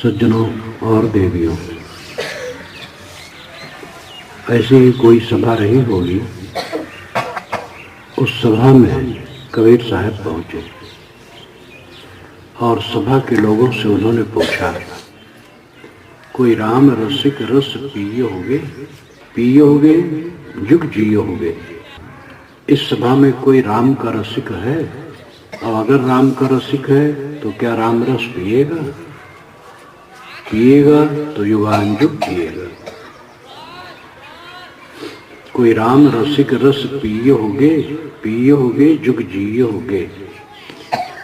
सज्जनों और देवियों, ऐसी ही कोई सभा रही होगी। उस सभा में कबीर साहब पहुंचे और सभा के लोगों से उन्होंने पूछा, कोई राम रसिक रस पिए होगे जुग जिए होगे। इस सभा में कोई राम का रसिक है? और अगर राम का रसिक है तो क्या राम रस पिएगा तो युगानुयुग पिएगा। कोई राम रसिक रस पिए होगे जुग जिए होगे।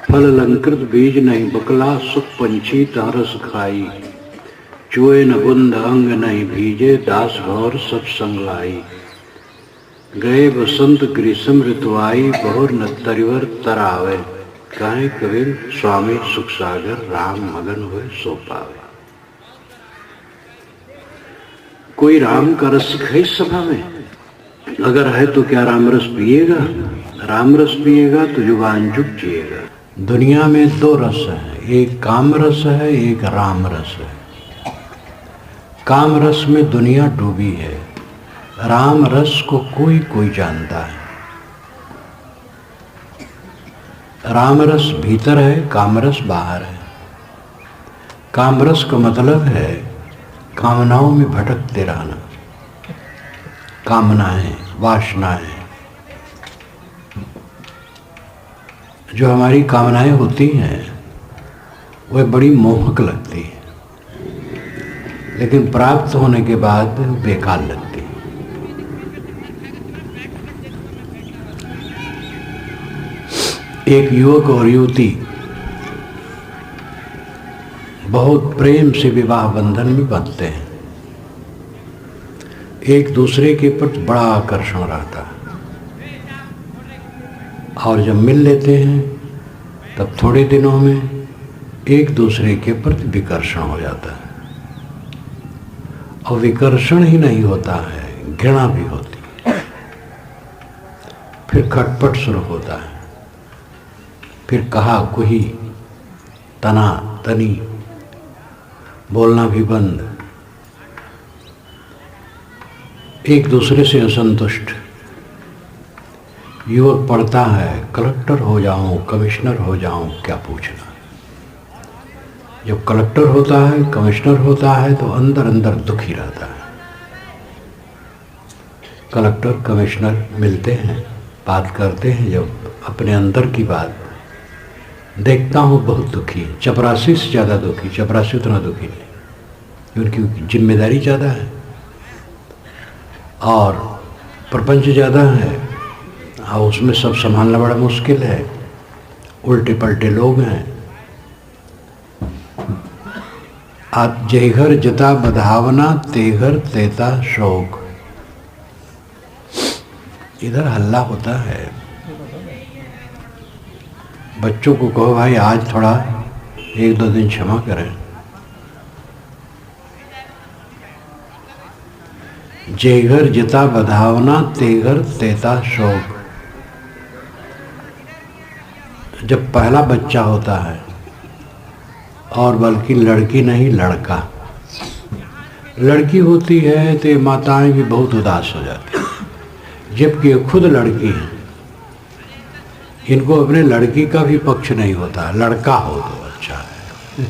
फल अलंकृत बीज नहीं बकला, सुख पंछी तारस खाई। चुए न बुंद अंग नहीं भीजे, दास घोर सब संग लाई। गए बसंत ग्रीष्म ऋतु आई, बहुर न तरिवर तर आवे। कहे कबीर स्वामी सुख सागर, राम मगन हुए सो पावे। कोई राम का रसिक है इस सभा में? अगर है तो क्या राम रस पिएगा? राम रस पिएगा तो युगानुयुग जिएगा। दुनिया में दो रस है, एक काम रस है, एक राम रस है। काम रस में दुनिया डूबी है, राम रस को कोई कोई जानता है। राम रस भीतर है, काम रस बाहर है। काम रस का मतलब है कामनाओं में भटकते रहना। कामनाएं, वासनाएं, जो हमारी कामनाएं होती हैं वह बड़ी मोहक लगती है, लेकिन प्राप्त होने के बाद बेकार लगती है। एक युवक और युवती बहुत प्रेम से विवाह बंधन में बंधते हैं। एक दूसरे के प्रति बड़ा आकर्षण रहता है और जब मिल लेते हैं तब थोड़े दिनों में एक दूसरे के प्रति विकर्षण हो जाता है। और विकर्षण ही नहीं होता है, घृणा भी होती है। फिर खटपट शुरू होता है, फिर कहा कुही, तना तनी, बोलना भी बंद, एक दूसरे से असंतुष्ट। युवक पढ़ता है, कलेक्टर हो जाऊं, कमिश्नर हो जाऊं, क्या पूछना। जब कलेक्टर होता है, कमिश्नर होता है तो अंदर अंदर दुखी रहता है। कलेक्टर कमिश्नर मिलते हैं, बात करते हैं, जब अपने अंदर की बात देखता हूँ बहुत दुखी। चपरासी से ज़्यादा दुखी। चपरासी उतना दुखी नहीं, उनकी जिम्मेदारी ज़्यादा है और प्रपंच ज़्यादा है और उसमें सब संभालना बड़ा मुश्किल है। उल्टे पलटे लोग हैं। आप जेघर जता बधावना, तेघर तेता शोक। इधर हल्ला होता है। बच्चों को कहो भाई आज थोड़ा 1-2 दिन क्षमा करें। जेघर जिता बधावना, तेघर तेता शोक। जब पहला बच्चा होता है, और बल्कि लड़की नहीं लड़का, लड़की होती है तो माताएं भी बहुत उदास हो जाती हैं, जबकि ये खुद लड़की है। इनको अपने लड़की का भी पक्ष नहीं होता। लड़का हो तो अच्छा है।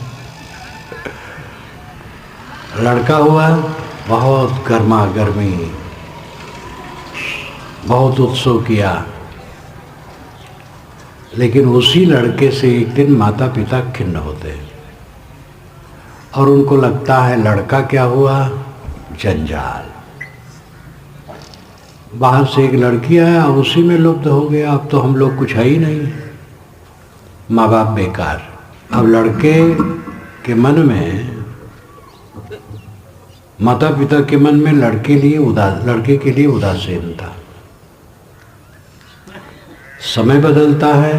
लड़का हुआ, बहुत गर्मा गर्मी, बहुत उत्सव किया, लेकिन उसी लड़के से एक दिन माता पिता खिन्न होते हैं और उनको लगता है लड़का क्या हुआ, जंजाल। बाहर से एक लड़की आया, उसी में लुप्त हो गया। अब तो हम लोग कुछ है ही नहीं, माँ बाप बेकार। अब लड़के के मन में, माता पिता के मन में लड़के के लिए उदासीनता। समय बदलता है,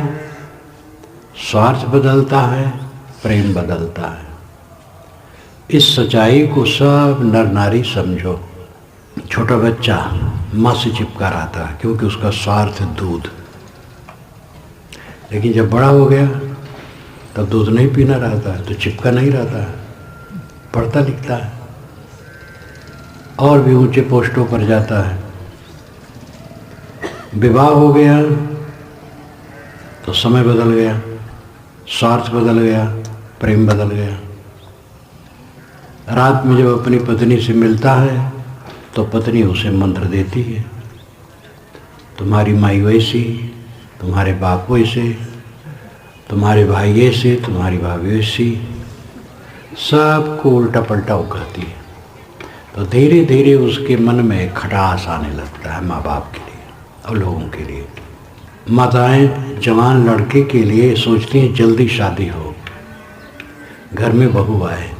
स्वार्थ बदलता है, प्रेम बदलता है। इस सच्चाई को सब नर नारी समझो। छोटा बच्चा माँ से चिपका रहता है क्योंकि उसका स्वार्थ दूध, लेकिन जब बड़ा हो गया तब दूध नहीं पीना रहता है तो चिपका नहीं रहता है। पढ़ता लिखता है और भी ऊंचे पोस्टों पर जाता है। विवाह हो गया तो समय बदल गया, स्वार्थ बदल गया, प्रेम बदल गया। रात में जब अपनी पत्नी से मिलता है तो पत्नी उसे मंत्र देती है, तुम्हारी माई वैसी, तुम्हारे बाप वैसे, तुम्हारे भाई ऐसे, तुम्हारी भाभी वैसी, सबको उल्टा पलटा वो कहती है। तो धीरे धीरे उसके मन में खटास आने लगता है माँ बाप के लिए और लोगों के लिए। माताएं जवान लड़के के लिए सोचती हैं जल्दी शादी हो, घर में बहू आए,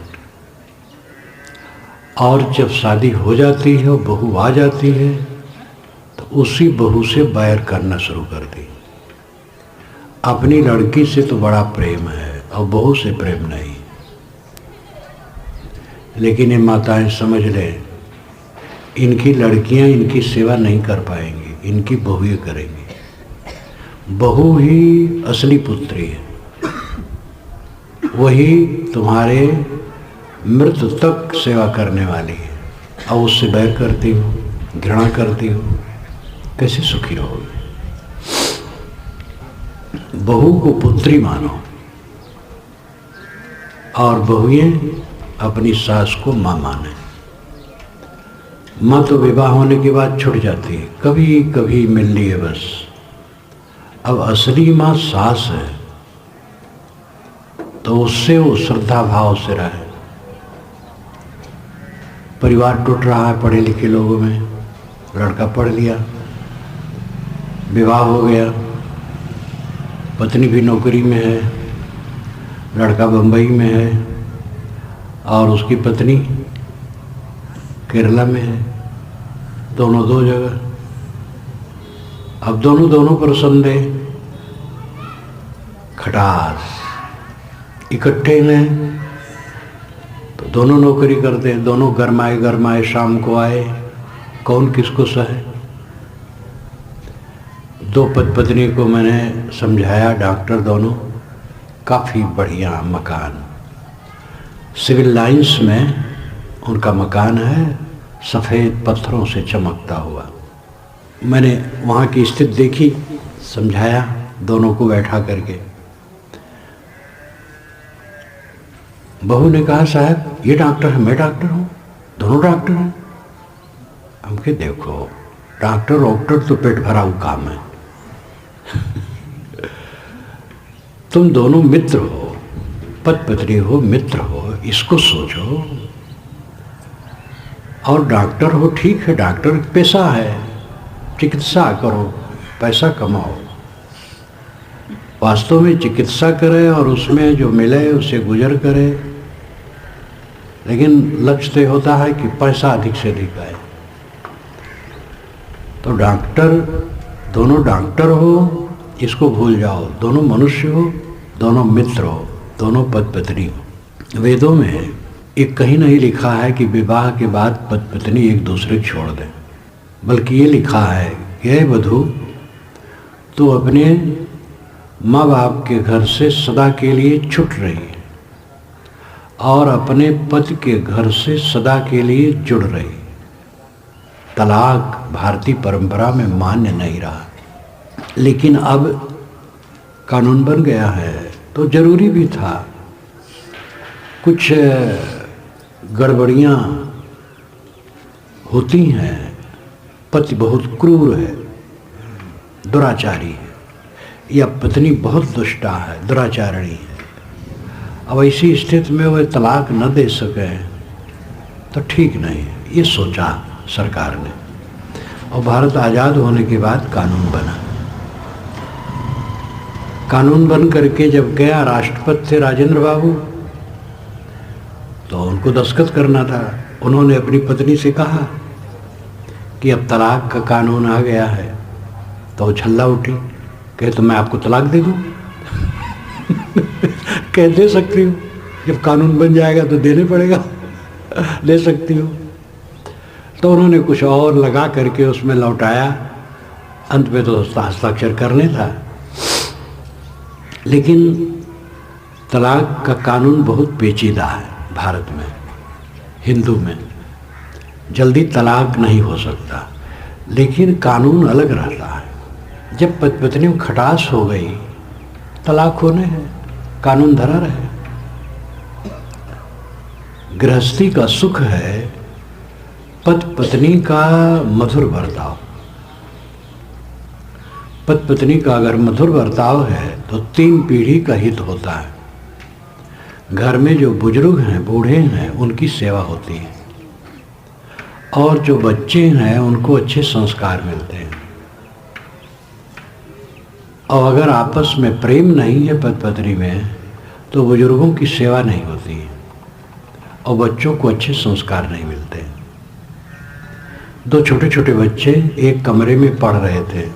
और जब शादी हो जाती है और बहू आ जाती है तो उसी बहू से बैर करना शुरू कर दी। अपनी लड़की से तो बड़ा प्रेम है और बहू से प्रेम नहीं। लेकिन ये माताएं समझ लें, इनकी लड़कियां इनकी सेवा नहीं कर पाएंगी, इनकी बहू ही करेंगी। बहू ही असली पुत्री है, वही तुम्हारे मृत्यु तक सेवा करने वाली है, और उससे बैर करती हो, घृणा करती हो, कैसे सुखी रहोगे। बहू को पुत्री मानो और बहुएं अपनी सास को माँ माने। माँ तो विवाह होने के बाद छूट जाती है, कभी कभी मिलनी है बस। अब असली माँ सास है तो उससे वो श्रद्धा भाव से रहे। परिवार टूट रहा है पढ़े लिखे लोगों में, लड़का पढ़ लिया, विवाह हो गया, पत्नी भी नौकरी में है, लड़का बम्बई में है और उसकी पत्नी केरला में है, दोनों दो जगह। अब दोनों पर संदेह, खटास। इकट्ठे हैं तो दोनों नौकरी करते हैं, दोनों गरमाए शाम को आए, कौन किसको सहे। दो पत्नी को मैंने समझाया, डॉक्टर दोनों, काफ़ी बढ़िया मकान, सिविल लाइंस में उनका मकान है, सफ़ेद पत्थरों से चमकता हुआ। मैंने वहाँ की स्थिति देखी, समझाया दोनों को बैठा करके। बहू ने कहा साहब ये डॉक्टर है, मैं डॉक्टर हूँ, दोनों डॉक्टर हैं। हम कहे देखो डॉक्टर तो पेट भरा हुआ काम है तुम दोनों मित्र हो, पत्नी हो, मित्र हो, इसको सोचो। और डॉक्टर हो, ठीक है, डॉक्टर पेशा है, चिकित्सा करो, पैसा कमाओ। वास्तव में चिकित्सा करे और उसमें जो मिले उसे गुजर करे, लेकिन लक्ष्य तो होता है कि पैसा अधिक से अधिक आए। तो डॉक्टर, दोनों डॉक्टर हो, इसको भूल जाओ। दोनों मनुष्य हो, दोनों मित्र हो, दोनों पत्नी हो। वेदों में एक कहीं नहीं लिखा है कि विवाह के बाद पत्नी एक दूसरे को छोड़ दें, बल्कि ये लिखा है कि हे वधू, तो अपने माँ बाप के घर से सदा के लिए छूट रही है और अपने पति के घर से सदा के लिए जुड़ रही। तलाक भारतीय परंपरा में मान्य नहीं रहा, लेकिन अब कानून बन गया है तो जरूरी भी था। कुछ गड़बड़ियाँ होती हैं, पति बहुत क्रूर है, दुराचारी है, या पत्नी बहुत दुष्टा है, दुराचारणी है। अब ऐसी स्थिति में वह तलाक न दे सके तो ठीक नहीं है, ये सोचा सरकार ने। और भारत आज़ाद होने के बाद कानून बना। कानून बन करके जब गया, राष्ट्रपति थे राजेंद्र बाबू, तो उनको दस्तखत करना था। उन्होंने अपनी पत्नी से कहा कि अब तलाक का कानून आ गया है, तो छल्ला उठी, कहे तो मैं आपको तलाक दे दूँ कह दे सकती हूँ, जब कानून बन जाएगा तो देने पड़ेगा दे सकती हूँ। तो उन्होंने कुछ और लगा करके उसमें लौटाया, अंत में तो हस्ताक्षर करने था। लेकिन तलाक का कानून बहुत पेचीदा है भारत में। हिंदू में जल्दी तलाक नहीं हो सकता, लेकिन कानून अलग रहता है। जब पति पत्नी में खटास हो गई, तलाक होने है, कानून धरा रहे। गृहस्थी का सुख है पति पत्नी का मधुर बर्ताव। पति पत्नी का अगर मधुर बर्ताव है तो 3 पीढ़ी का हित होता है। घर में जो बुजुर्ग हैं, बूढ़े हैं, उनकी सेवा होती है, और जो बच्चे हैं उनको अच्छे संस्कार मिलते हैं। और अगर आपस में प्रेम नहीं है पति पत्नी में, तो बुजुर्गों की सेवा नहीं होती है और बच्चों को अच्छे संस्कार नहीं मिलते। 2 छोटे छोटे बच्चे एक कमरे में पढ़ रहे थे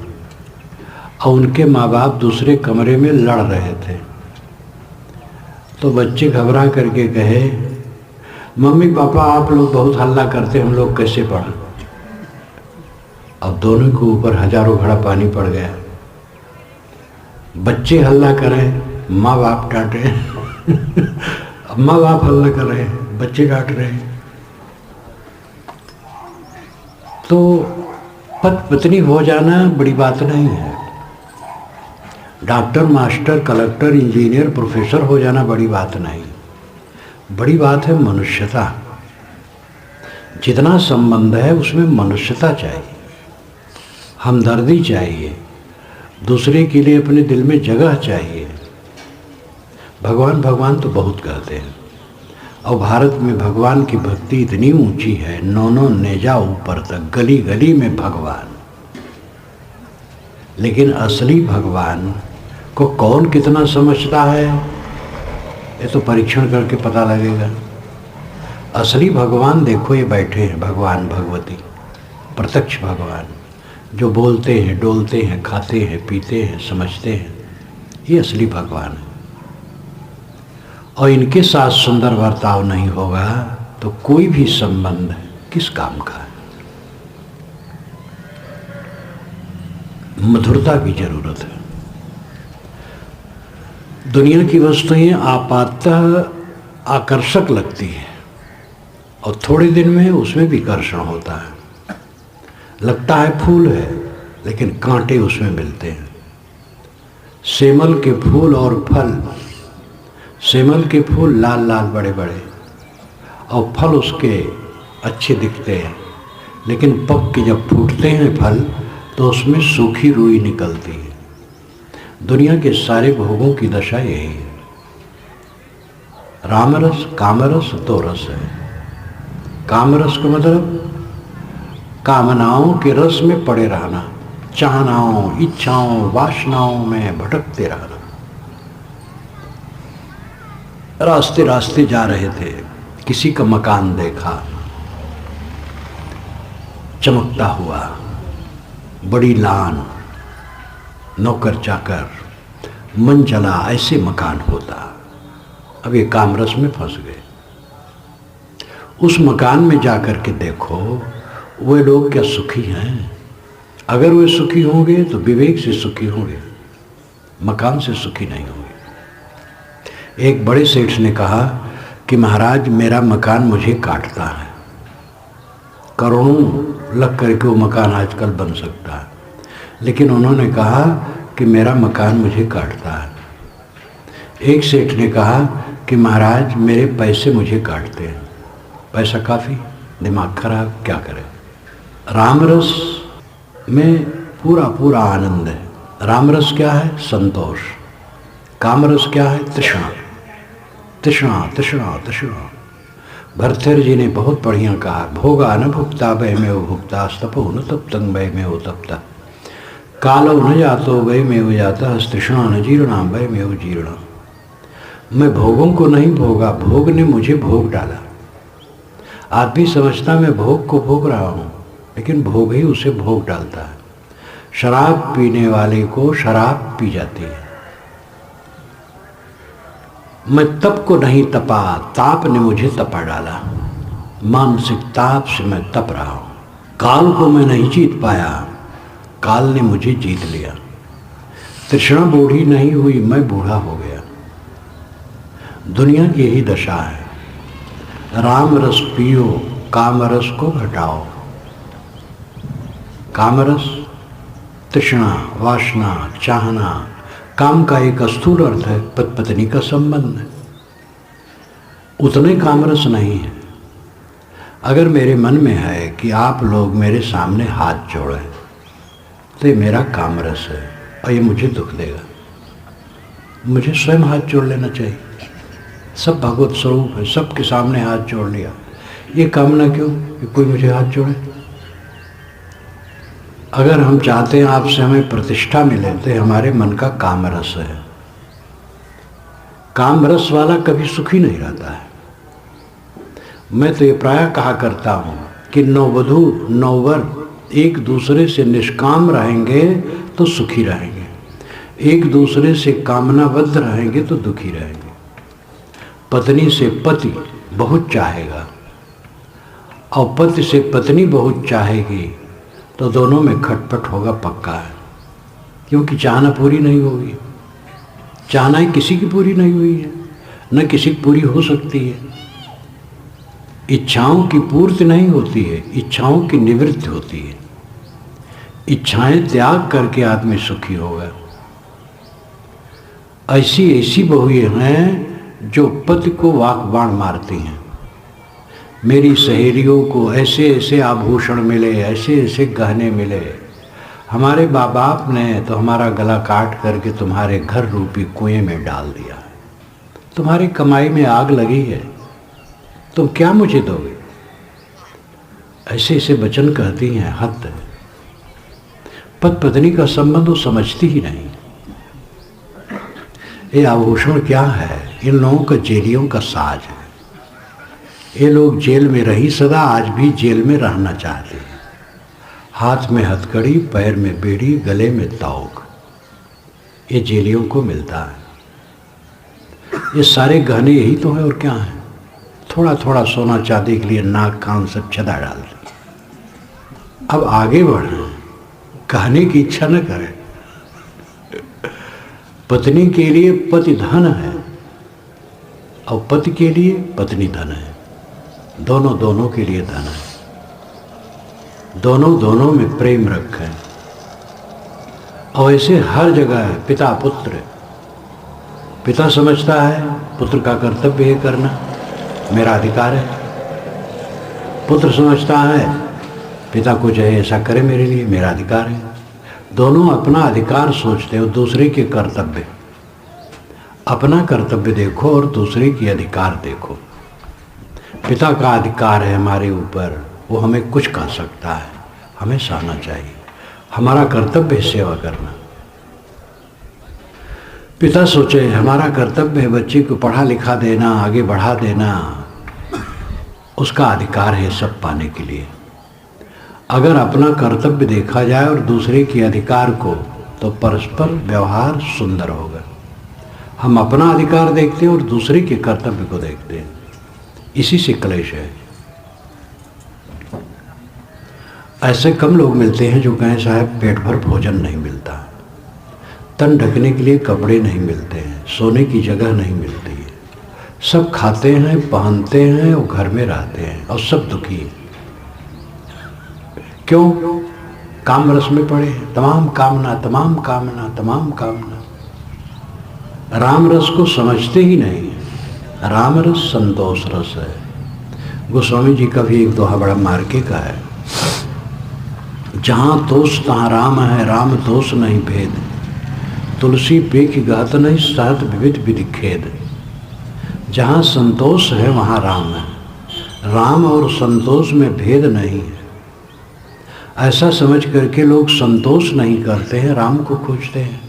और उनके माँ बाप दूसरे कमरे में लड़ रहे थे। तो बच्चे घबरा करके कहे, मम्मी पापा आप लोग बहुत हल्ला करते, हम लोग कैसे पढ़ें। अब दोनों के ऊपर हजारों घड़ा पानी पड़ गया। बच्चे हल्ला करें, माँ बाप डांटे। अब माँ बाप हल्ला कर रहे हैं, बच्चे डांट रहे हैं। तो पति पत्नी हो जाना बड़ी बात नहीं है। Doctor, master, collector, engineer, professor हो जाना बड़ी बात नहीं। बड़ी बात है मनुष्यता। जितना संबंध है उसमें मनुष्यता चाहिए, हमदर्दी चाहिए, दूसरे के लिए अपने दिल में जगह चाहिए। भगवान भगवान तो बहुत कहते हैं, और भारत में भगवान की भक्ति इतनी ऊंची है, 9 नेजा ऊपर तक, गली गली में भगवान। लेकिन असली भगवान को कौन कितना समझता है, ये तो परीक्षण करके पता लगेगा। असली भगवान देखो, ये बैठे हैं भगवान भगवती, प्रत्यक्ष भगवान, जो बोलते हैं, डोलते हैं, खाते हैं, पीते हैं, समझते हैं, ये असली भगवान है। और इनके साथ सुंदर बर्ताव नहीं होगा तो कोई भी संबंध किस काम का है। मधुरता की जरूरत है। दुनिया की वस्तुएं आपातः आकर्षक लगती है और थोड़े दिन में उसमें भी कर्षण होता है। लगता है फूल है, लेकिन कांटे उसमें मिलते हैं। सेमल के फूल और फल, सेमल के फूल लाल लाल बड़े बड़े और फल उसके अच्छे दिखते हैं, लेकिन पक के जब फूटते हैं फल तो उसमें सूखी रुई निकलती है। दुनिया के सारे भोगों की दशा यही है। रामरस, कामरस, दो रस है। कामरस का मतलब कामनाओं के रस में पड़े रहना, चाहनाओं, इच्छाओं, वासनाओं में भटकते रहना। रास्ते रास्ते जा रहे थे, किसी का मकान देखा चमकता हुआ, बड़ी लान, नौकर चाकर, मन चला, ऐसे मकान होता। अब ये कामरस में फंस गए। उस मकान में जाकर के देखो वे लोग क्या सुखी हैं। अगर वे सुखी होंगे तो विवेक से सुखी होंगे, मकान से सुखी नहीं होंगे। एक बड़े सेठ ने कहा कि महाराज मेरा मकान मुझे काटता है। करोड़ों लग करके वो मकान आजकल बन सकता है, लेकिन उन्होंने कहा कि मेरा मकान मुझे काटता है। एक सेठ ने कहा कि महाराज मेरे पैसे मुझे काटते हैं। पैसा काफ़ी, दिमाग खराब, क्या करें। रामरस में पूरा पूरा आनंद है। रामरस क्या है? संतोष। कामरस क्या है? तृष्णा, तृष्णा, तृष्णा, तृष्णा। भरथर जी ने बहुत बढ़िया कहा, भोगा न भुक्ता भय में वो भुक्ता, तपो न तप तंग भय में वो तपता, कालो न जातो भय में वो जाता, तृष्णा न जीर्णा भय में वो जीर्णा। मैं भोगों को नहीं भोगा, भोग ने मुझे भोग डाला। आदमी समझता मैं भोग को भोग रहा हूँ, लेकिन भोग ही उसे भोग डालता है। शराब पीने वाले को शराब पी जाती है। मैं तप को नहीं तपा, ताप ने मुझे तपा डाला। मानसिक ताप से मैं तप रहा हूँ। काल को मैं नहीं जीत पाया, काल ने मुझे जीत लिया। तृष्णा बूढ़ी नहीं हुई, मैं बूढ़ा हो गया। दुनिया की यही दशा है। राम रस पियो, काम रस को घटाओ। काम रस तृष्णा, वासना, चाहना। काम का एक स्थूल अर्थ है पति पत्नी का संबंध, उतने कामरस नहीं है। अगर मेरे मन में है कि आप लोग मेरे सामने हाथ जोड़ें तो ये मेरा कामरस है और ये मुझे दुख देगा। मुझे स्वयं हाथ जोड़ लेना चाहिए। सब भगवत स्वरूप है, सबके सामने हाथ जोड़ लिया। ये कामना क्यों कि कोई मुझे हाथ जोड़े? अगर हम चाहते हैं आपसे हमें प्रतिष्ठा मिले तो हमारे मन का कामरस है। कामरस वाला कभी सुखी नहीं रहता है। मैं तो ये प्रायः कहा करता हूँ कि नववधू नववर एक दूसरे से निष्काम रहेंगे तो सुखी रहेंगे, एक दूसरे से कामनाबद्ध रहेंगे तो दुखी रहेंगे। पत्नी से पति बहुत चाहेगा और पति से पत्नी बहुत चाहेगी तो दोनों में खटपट होगा पक्का है, क्योंकि चाहना पूरी नहीं होगी। चाहना किसी की पूरी नहीं हुई है, न किसी की पूरी हो सकती है। इच्छाओं की पूर्ति नहीं होती है, इच्छाओं की निवृत्ति होती है। इच्छाएं त्याग करके आदमी सुखी होगा। ऐसी ऐसी बहुएं हैं जो पति को वाक बाण मारती हैं। मेरी सहेलियों को ऐसे ऐसे आभूषण मिले, ऐसे ऐसे गहने मिले, हमारे माँ बाप ने तो हमारा गला काट करके तुम्हारे घर रूपी कुएं में डाल दिया। तुम्हारी कमाई में आग लगी है, तुम क्या मुझे दोगे? ऐसे ऐसे वचन कहती हैं। हद है। पति पत्नी का संबंध वो समझती ही नहीं। ये आभूषण क्या है? इन लोगों का जेलियों का साज है। ये लोग जेल में रही सदा, आज भी जेल में रहना चाहते हैं। हाथ में हथकड़ी, पैर में बेड़ी, गले में तौक, ये जेलियों को मिलता है। ये सारे गहने यही तो है, और क्या है? थोड़ा थोड़ा सोना चांदी के लिए नाक कान सब छदा डाल दी। अब आगे बढ़े, कहने की इच्छा न करें। पत्नी के लिए पति धन है और पति के लिए पत्नी धन है। दोनों दोनों के लिए धन है। दोनों दोनों में प्रेम रखें। और ऐसे हर जगह है। पिता पुत्र, पिता समझता है पुत्र का कर्तव्य है करना, मेरा अधिकार है। पुत्र समझता है पिता को चाहे ऐसा करे मेरे लिए, मेरा अधिकार है। दोनों अपना अधिकार सोचते हो, दूसरे के कर्तव्य। अपना कर्तव्य देखो और दूसरे की अधिकार देखो। पिता का अधिकार है हमारे ऊपर, वो हमें कुछ कह सकता है, हमें सहना चाहिए। हमारा कर्तव्य है सेवा करना। पिता सोचे हमारा कर्तव्य है बच्चे को पढ़ा लिखा देना, आगे बढ़ा देना, उसका अधिकार है सब पाने के लिए। अगर अपना कर्तव्य देखा जाए और दूसरे के अधिकार को, तो परस्पर व्यवहार सुंदर होगा। हम अपना अधिकार देखते हैं और दूसरे के कर्तव्य को देखते हैं, इसी से क्लेश है। ऐसे कम लोग मिलते हैं जो कहें साहब पेट भर भोजन नहीं मिलता, तन ढकने के लिए कपड़े नहीं मिलते हैं, सोने की जगह नहीं मिलती है। सब खाते हैं, पहनते हैं और घर में रहते हैं और सब दुखी हैं। क्यों? काम रस में पड़े हैं। तमाम कामना, तमाम कामना, तमाम कामना। राम रस को समझते ही नहीं है। राम रस संतोष रस है। गोस्वामी जी का भी एक दोहा बड़ा मार्के का है। जहाँ तोष तहाँ राम है, राम तोष नहीं भेद। तुलसी पेख गहत नहीं, सहत विविध विधि खेद। जहाँ संतोष है वहाँ राम है। राम और संतोष में भेद नहीं है। ऐसा समझ करके लोग संतोष नहीं करते हैं, राम को खोजते हैं।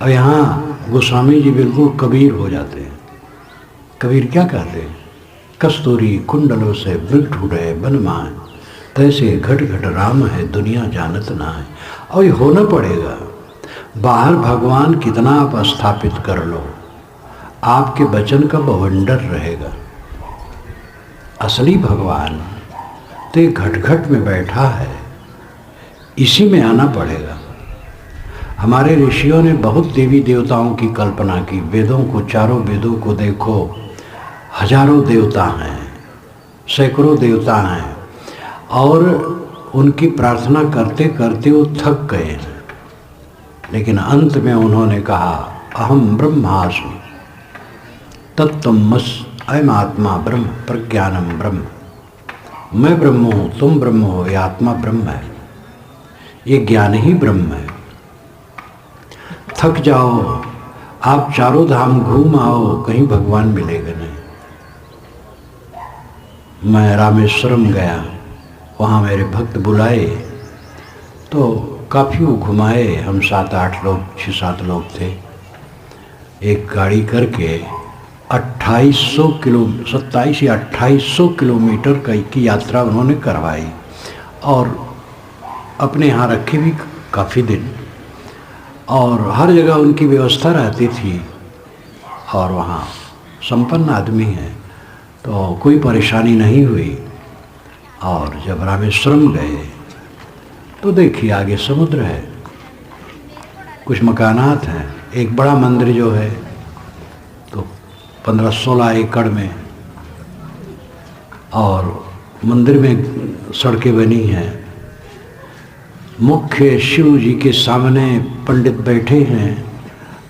और यहाँ गोस्वामी जी बिल्कुल कबीर हो जाते हैं। कबीर क्या कहते हैं? कस्तूरी कुंडलों से मृग ढूंढे बन माए, तैसे घट घट राम है दुनिया जानत ना है। और ये होना पड़ेगा। बाहर भगवान कितना आप स्थापित कर लो, आपके वचन का बवंडर रहेगा। असली भगवान तो घट घट में बैठा है, इसी में आना पड़ेगा। हमारे ऋषियों ने बहुत देवी देवताओं की कल्पना की। वेदों को, चारों वेदों को देखो, हजारों देवता हैं, सैकड़ों देवता हैं, और उनकी प्रार्थना करते करते वो थक गए। लेकिन अंत में उन्होंने कहा अहम ब्रह्मास्मि तत्त्वमसि, अयम आत्मा ब्रह्म प्रज्ञानम ब्रह्म। मैं ब्रह्म हूँ, तुम ब्रह्म हो, ये आत्मा ब्रह्म है, ये ज्ञान ही ब्रह्म है। थक जाओ, आप चारों धाम घूम आओ, कहीं भगवान मिलेगा नहीं। मैं रामेश्वरम गया, वहाँ मेरे भक्त बुलाए तो काफ़ी वो घुमाए। हम 7-8 लोग, 6-7 लोग थे। एक गाड़ी करके 27 या 2800 किलोमीटर की यात्रा उन्होंने करवाई, और अपने यहाँ रखे भी काफ़ी दिन, और हर जगह उनकी व्यवस्था रहती थी, और वहाँ संपन्न आदमी हैं तो कोई परेशानी नहीं हुई। और जब रामेश्वरम गए तो देखिए आगे समुद्र है, कुछ मकानात हैं, एक बड़ा मंदिर जो है तो 15-16 एकड़ में, और मंदिर में सड़कें बनी हैं। मुख्य शिव जी के सामने पंडित बैठे हैं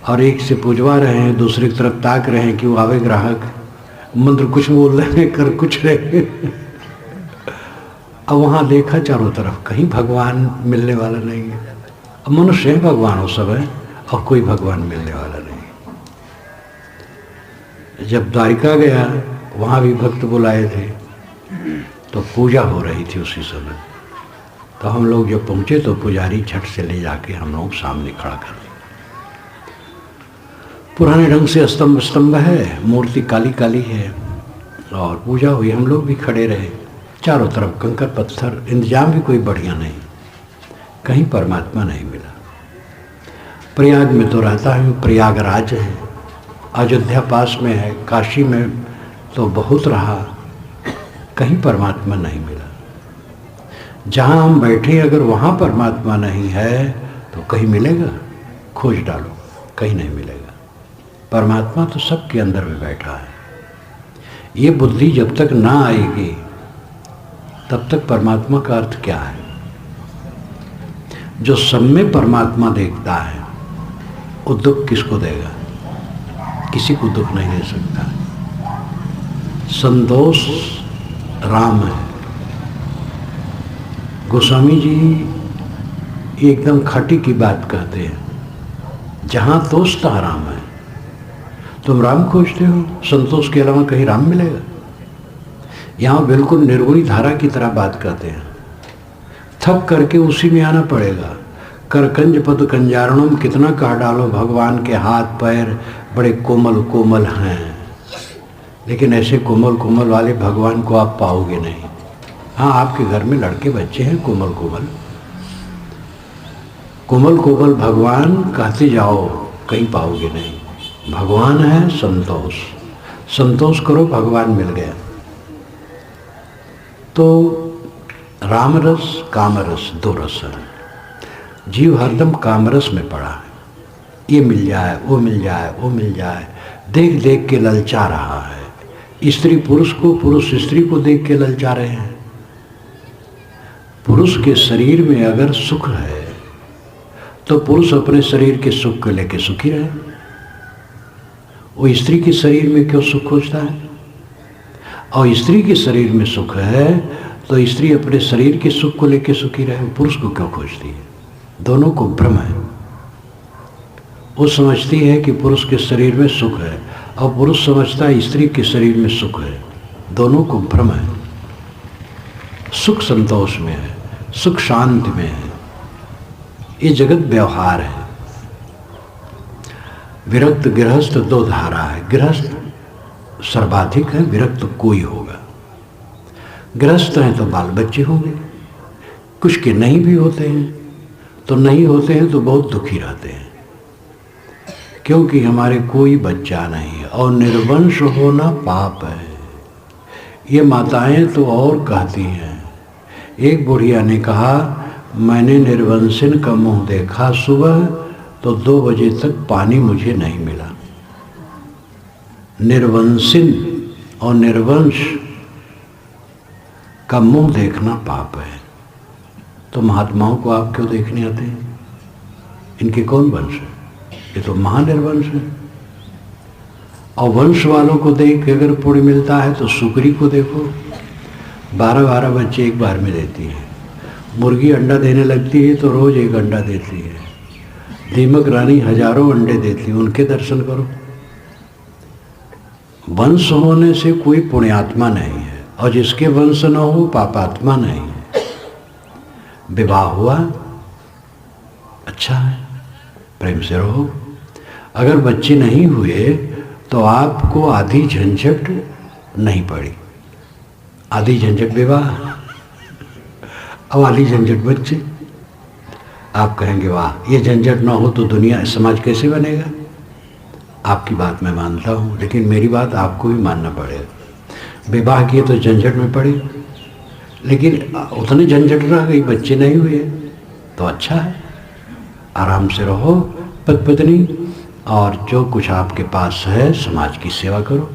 और एक से पुजवा रहे हैं, दूसरी तरफ ताक रहे हैं कि वो आवे ग्राहक। मंत्र कुछ बोल रहे हैं, कर कुछ रहे। अब वहाँ देखा चारों तरफ, कहीं भगवान मिलने वाला नहीं है। अब मनुष्य है, भगवान हो सब है, और कोई भगवान मिलने वाला नहीं। जब द्वारिका गया, वहाँ भी भक्त बुलाए थे, तो पूजा हो रही थी उसी समय। तो हम लोग जब पहुँचे तो पुजारी झट से ले जाके हम लोग सामने खड़ा कर दिया। पुराने ढंग से स्तंभ है, मूर्ति काली काली है, और पूजा हुई। हम लोग भी खड़े रहे, चारों तरफ कंकर पत्थर, इंतजाम भी कोई बढ़िया नहीं, कहीं परमात्मा नहीं मिला। प्रयाग में तो रहता है, प्रयागराज है, अयोध्या पास में है, काशी में तो बहुत रहा, कहीं परमात्मा नहीं मिला। जहाँ हम बैठे अगर वहाँ परमात्मा नहीं है तो कहीं मिलेगा? खोज डालो, कहीं नहीं मिलेगा। परमात्मा तो सबके अंदर में बैठा है। ये बुद्धि जब तक ना आएगी तब तक परमात्मा का अर्थ क्या है? जो सब में परमात्मा देखता है वो दुख किसको देगा? किसी को दुख नहीं दे सकता। संतोष राम है। गोस्वामी जी एकदम खाटी की बात कहते हैं, जहाँ तोष तहाँ राम है। तुम राम खोजते हो, संतोष के अलावा कहीं राम मिलेगा? यहाँ बिल्कुल निर्गुणी धारा की तरह बात करते हैं। थक करके उसी में आना पड़ेगा। करकंज पद कंजारणम, कितना कह डालो भगवान के हाथ पैर बड़े कोमल कोमल हैं, लेकिन ऐसे कोमल कोमल वाले भगवान को आप पाओगे नहीं। हाँ, आपके घर में लड़के बच्चे हैं कोमल कोमल, कोमल कोमल भगवान कहते जाओ, कहीं पाओगे नहीं। भगवान है संतोष, संतोष करो, भगवान मिल गया। तो राम रस काम रस दो रस है। जीव हरदम कामरस में पड़ा है, ये मिल जाए, वो मिल जाए, वो मिल जाए, देख देख के ललचा रहा है। स्त्री पुरुष को, पुरुष स्त्री को देख के ललचा रहे हैं। पुरुष के शरीर में अगर सुख है तो पुरुष अपने शरीर के सुख को लेके सुखी रहे। वो स्त्री के शरीर में क्यों सुख खोजता है? और स्त्री के शरीर में सुख है तो स्त्री अपने शरीर के सुख को लेके सुखी रहे। पुरुष को क्यों खोजती है? दोनों को भ्रम है। वो समझती है कि पुरुष के शरीर में सुख है, और पुरुष समझता है स्त्री के शरीर में सुख है। दोनों को भ्रम है। सुख संतोष में है, सुख शांति में है। ये जगत व्यवहार है। विरक्त गृहस्थ दो धारा है। गृहस्थ सर्वाधिक है, विरक्त कोई होगा। गृहस्थ हैं तो बाल बच्चे होंगे, कुछ के नहीं भी होते हैं, तो नहीं होते हैं तो बहुत दुखी रहते हैं, क्योंकि हमारे कोई बच्चा नहीं है। और निर्वंश होना पाप है। ये माताएं तो और कहती हैं। एक बुढ़िया ने कहा, मैंने निर्वंशिन का मुंह देखा सुबह तो 2 बजे तक पानी मुझे नहीं मिला। निर्वंशिन और निर्वंश का मुंह देखना पाप है। तो महात्माओं को आप क्यों देखने आते हैं? इनके कौन वंश है? ये तो महानिर्वंश है। और वंश वालों को देख के अगर पुण्य मिलता है तो सुकरी को देखो, 12-12 बच्चे एक बार में देती है। मुर्गी अंडा देने लगती है तो रोज एक अंडा देती है। दीमक रानी हजारों अंडे देती है, उनके दर्शन करो। वंश होने से कोई पुण्यात्मा नहीं है, और जिसके वंश न हो पापात्मा नहीं है। विवाह हुआ, अच्छा है, प्रेम से रहो। अगर बच्चे नहीं हुए तो आपको आधी झंझट नहीं पड़ी। आधी झंझट विवाह, अब आधी झंझट बच्चे। आप कहेंगे वाह, ये झंझट ना हो तो दुनिया समाज कैसे बनेगा? आपकी बात मैं मानता हूँ, लेकिन मेरी बात आपको भी मानना पड़ेगा। विवाह किए तो झंझट में पड़ी, लेकिन उतने झंझट रह गई, बच्चे नहीं हुए तो अच्छा है, आराम से रहो पति पत्नी, और जो कुछ आपके पास है समाज की सेवा करो।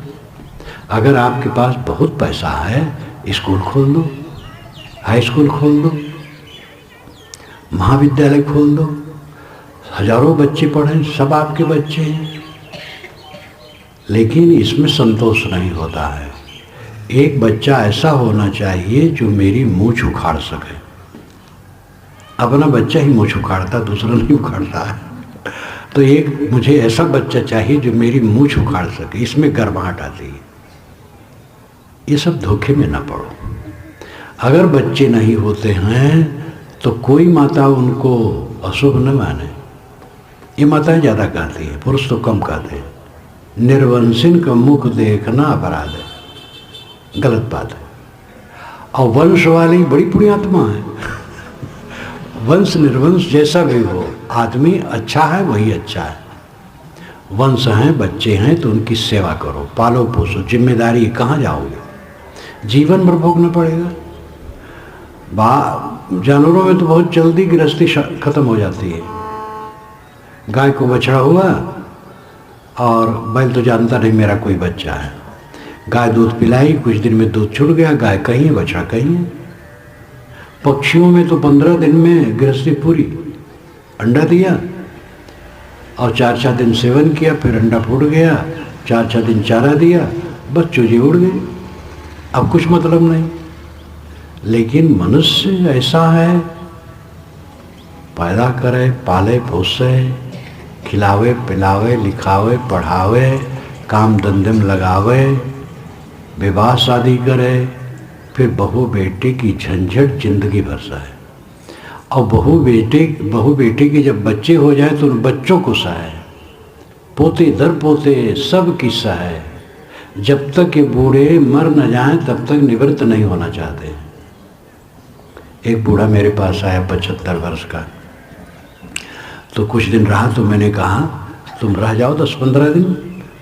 अगर आपके पास बहुत पैसा है, स्कूल खोल दो, हाई स्कूल खोल दो, महाविद्यालय खोल दो, हजारों बच्चे पढ़ें, सब आपके बच्चे हैं। लेकिन इसमें संतोष नहीं होता है। एक बच्चा ऐसा होना चाहिए जो मेरी मूंछ उखाड़ सके। अपना बच्चा ही मूंछ उखाड़ता, दूसरा नहीं उखाड़ता है। तो एक मुझे ऐसा बच्चा चाहिए जो मेरी मूंछ उखाड़ सके, इसमें गर्माहट आती है। ये सब धोखे में ना पड़ो। अगर बच्चे नहीं होते हैं तो कोई माता उनको अशुभ न माने। ये माताएं ज़्यादा कहती हैं, पुरुष तो कम कहते हैं। निर्वंशिन का मुख देखना अपराध है, गलत बात है। और वंश वाली बड़ी पुण्यात्मा है। वंश निर्वंश जैसा भी हो, आदमी अच्छा है वही अच्छा है। वंश हैं, बच्चे हैं तो उनकी सेवा करो, पालो पोसो। जिम्मेदारी कहाँ जाओगे? जीवन भर भोगना पड़ेगा। जानवरों में तो बहुत जल्दी गृहस्थी खत्म हो जाती है। गाय को बछड़ा हुआ और बैल तो जानता नहीं मेरा कोई बच्चा है। गाय दूध पिलाई, कुछ दिन में दूध छूट गया, गाय कहीं है बछड़ा कहीं है। पक्षियों में तो 15 दिन में गृहस्थी पूरी, अंडा दिया और 4-4 दिन सेवन किया, फिर अंडा फूट गया, 4-4 दिन चारा दिया, बस चूजे उड़ गए, अब कुछ मतलब नहीं। लेकिन मनुष्य ऐसा है, पैदा करे, पाले पोसे, खिलावे पिलावे, लिखावे पढ़ावे, काम धंधे में लगावे, विवाह शादी करे, फिर बहू बेटे की झंझट जिंदगी भर सहे। और बहू बेटे के जब बच्चे हो जाए तो उन बच्चों को सहे, पोते दर पोते सब की सहे। जब तक ये बूढ़े मर न जाएं तब तक निवृत्त नहीं होना चाहते। एक बूढ़ा मेरे पास आया 75 वर्ष का, तो कुछ दिन रहा तो मैंने कहा तुम रह जाओ 10-15 दिन,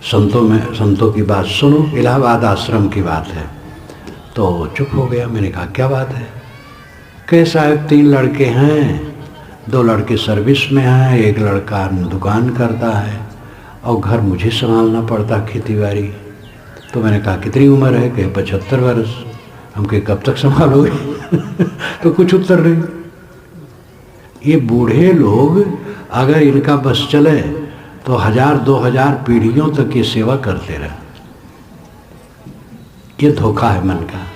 संतों की बात सुनो, इलाहाबाद आश्रम की बात है। तो चुप हो गया। मैंने कहा क्या बात है? कहे साहब 3 लड़के हैं, 2 लड़के सर्विस में हैं, एक लड़का दुकान करता है और घर मुझे संभालना पड़ता, खेती बाड़ी। तो मैंने कहा कितनी उम्र है? कहे 75 वर्ष। हम कहे कब तक संभालोगे? तो कुछ उत्तर नहीं। ये बूढ़े लोग अगर इनका बस चले तो 1000-2000 पीढ़ियों तक ये सेवा करते रहे। ये धोखा है मन का।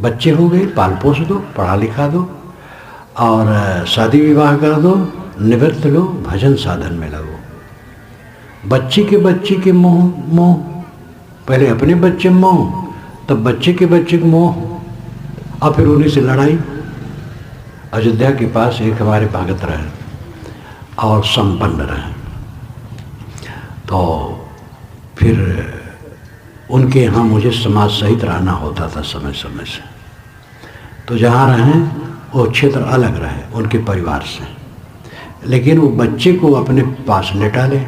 बच्चे हो गए, पाल पोस दो, पढ़ा लिखा दो और शादी विवाह कर दो, निवृत्त लो, भजन साधन में लगो। बच्चे के मोह, पहले अपने बच्चे मोह, तब बच्चे के मोह, और फिर उन्हीं से लड़ाई। अयोध्या के पास एक हमारे भगत रहे और संपन्न रहे, तो फिर उनके यहाँ मुझे समाज सहित रहना होता था समय समय से। तो जहाँ रहें वो क्षेत्र अलग रहे उनके परिवार से, लेकिन वो बच्चे को अपने पास लेटा ले।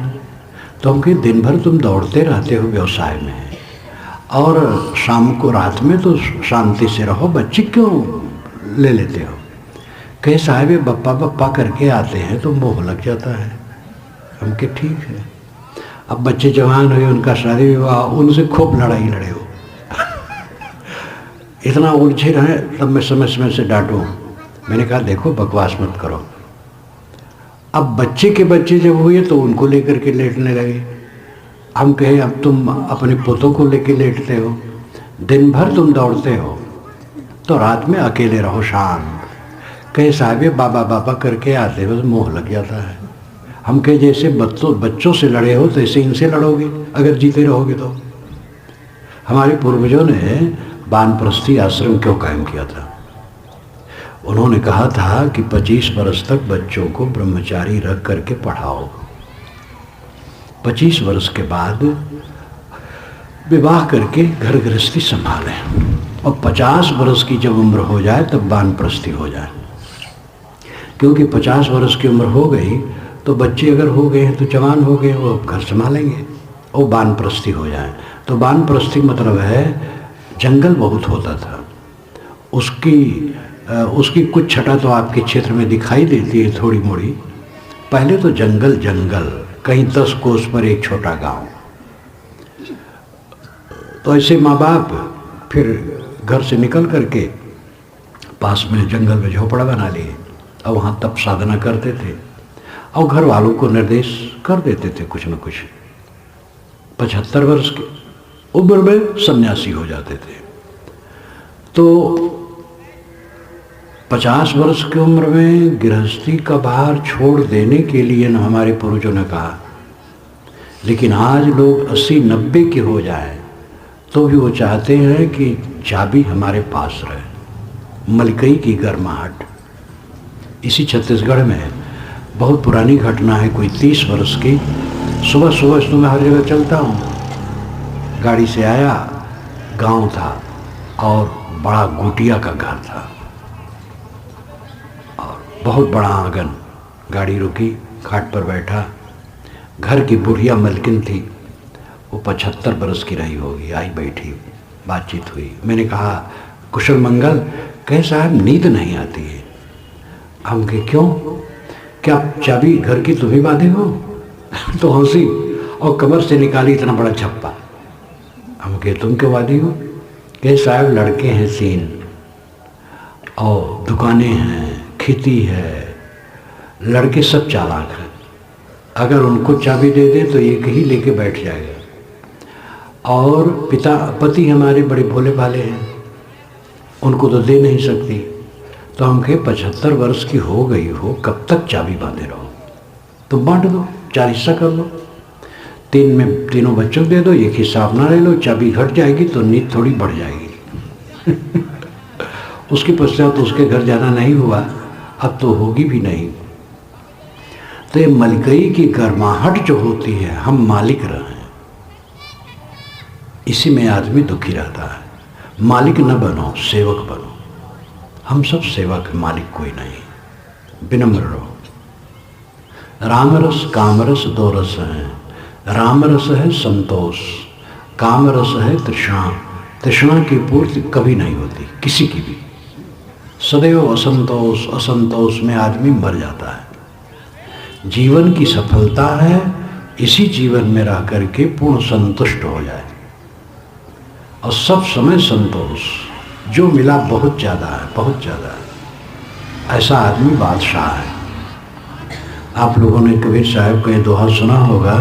तो हम कहे दिन भर तुम दौड़ते रहते हो व्यवसाय में, और शाम को रात में तो शांति से रहो, बच्चे क्यों ले लेते हो? कहे साहब ये बप्पा करके आते हैं तो मोह लग जाता है। हम के ठीक है। अब बच्चे जवान हुए, उनका शादी विवाह, उनसे खूब लड़ाई लड़े हो, इतना उलझे रहे, तब मैं समय समय से डांटूं। मैंने कहा देखो बकवास मत करो। अब बच्चे के बच्चे जब हुए तो उनको लेकर के लेटने लगे। हम कहे अब तुम अपने पोतों को लेके लेटते हो, दिन भर तुम दौड़ते हो, तो रात में अकेले रहो शांत। कहे साहब ये बाबा बाबा करके आते बस मोह लग जाता है। हम कहे जैसे बच्चों से लड़े हो तैसे इनसे लड़ोगे अगर जीते रहोगे तो। हमारे पूर्वजों ने वानप्रस्थी आश्रम क्यों कायम किया था? उन्होंने कहा था कि 25 वर्ष तक बच्चों को ब्रह्मचारी रख करके पढ़ाओ, 25 वर्ष के बाद विवाह करके घर गृहस्थी संभालें, और 50 वर्ष की जब उम्र हो जाए तब वानप्रस्थी हो जाए। क्योंकि 50 वर्ष की उम्र हो गई तो बच्चे अगर हो गए हैं तो जवान हो गए, वो घर संभालेंगे, वो वानप्रस्थी हो जाए। तो वानप्रस्थी मतलब है जंगल बहुत होता था, उसकी कुछ छटा तो आपके क्षेत्र में दिखाई देती है थोड़ी मोड़ी। पहले तो जंगल जंगल, कहीं 10 कोस पर एक छोटा गांव। तो ऐसे माँ बाप फिर घर से निकल करके पास में जंगल में झोपड़ा बना लिए और वहाँ तप साधना करते थे, और घर वालों को निर्देश कर देते थे कुछ न कुछ। 75 वर्ष की उम्र में सन्यासी हो जाते थे। तो 50 वर्ष की उम्र में गृहस्थी का भार छोड़ देने के लिए न हमारे पूर्वजों ने कहा। लेकिन आज लोग 80-90 के हो जाए तो भी वो चाहते हैं कि चाबी हमारे पास रहे। मलकई की गर्माहट, इसी छत्तीसगढ़ में बहुत पुरानी घटना है, कोई 30 वर्ष की। सुबह सुबह तो मैं हर जगह चलता हूँ, गाड़ी से आया, गांव था और बड़ा गुटिया का घर था और बहुत बड़ा आंगन। गाड़ी रुकी, खाट पर बैठा, घर की बुढ़िया मलकिन थी, वो 75 बरस की रही होगी, आई बैठी, बातचीत हुई। मैंने कहा कुशल मंगल? कहे साहब नींद नहीं आती है। हम कहे क्यों? क्या चाबी घर की तुम्हें बांधे हो? तो हंसी और कमर से निकाली इतना बड़ा छप्पा। हम कहे तुम क्यों बांधी हो? कहे साहब लड़के हैं 3 और दुकानें हैं, खेती है, लड़के सब चालाक हैं, अगर उनको चाबी दे दें तो एक ही लेके बैठ जाएगा। और पति हमारे बड़े भोले भाले हैं, उनको तो दे नहीं सकती। तो हम कहे 75 वर्ष की हो गई हो, कब तक चाबी बांधे रहो? तो बांट दो, 4 हिस्सा कर लो, 3 में तीनों बच्चों को दे दो, एक हिस्सा अपना ले लो, चाबी घट जाएगी तो नींद थोड़ी बढ़ जाएगी। उसके पश्चात तो उसके घर जाना नहीं हुआ, अब तो होगी भी नहीं। तो ये मलकई की गर्माहट जो होती है, हम मालिक रहे, इसी में आदमी दुखी रहता है। मालिक न बनो, सेवक बनो। हम सब सेवक, मालिक कोई नहीं। विनम्र रहो। राम रस काम रस 2 रस हैं। राम रस है संतोष, काम रस है तृष्णा। तृष्णा की पूर्ति कभी नहीं होती किसी की भी। सदैव असंतोष, असंतोष में आदमी मर जाता है। जीवन की सफलता है इसी जीवन में रह करके पूर्ण संतुष्ट हो जाए, और सब समय संतोष। जो मिला बहुत ज़्यादा है, बहुत ज़्यादा है, ऐसा आदमी बादशाह है। आप लोगों ने कबीर साहब का दोहा सुना होगा,